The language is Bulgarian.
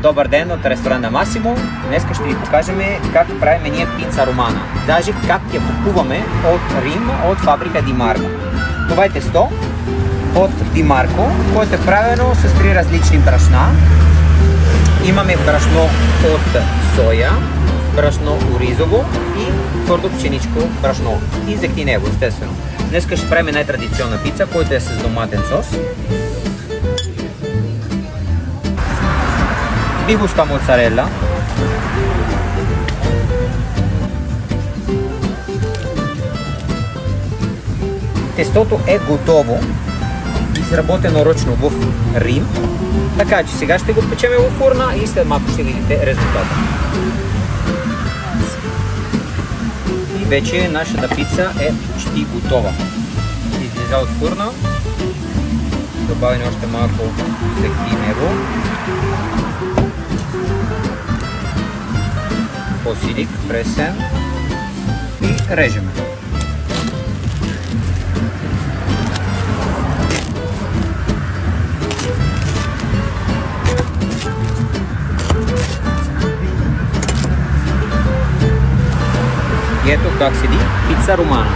Добър ден от ресторана Масимо. Днес ще ви покажем как правим ние пица романа. Даже как я купуваме от Рим, от фабрика Ди Марко. Това е тесто от Ди Марко, което е правено с 3 различни брашна. Имаме брашно от соя, брашно оризово и твърдо пшеничко брашно. И зехтинево, естествено. Днес ще правим най-традиционна пица, която е с доматен сос. Бигуска моцарела, тестото е готово, изработено ръчно в Рим, така че сега ще го печеме в фурна и след малко ще видите резултата. И вече нашата пица е почти готова. Излиза от фурна, добавим още малко зехтинево, базилик, пресен и режем. И ето как седи пица романа.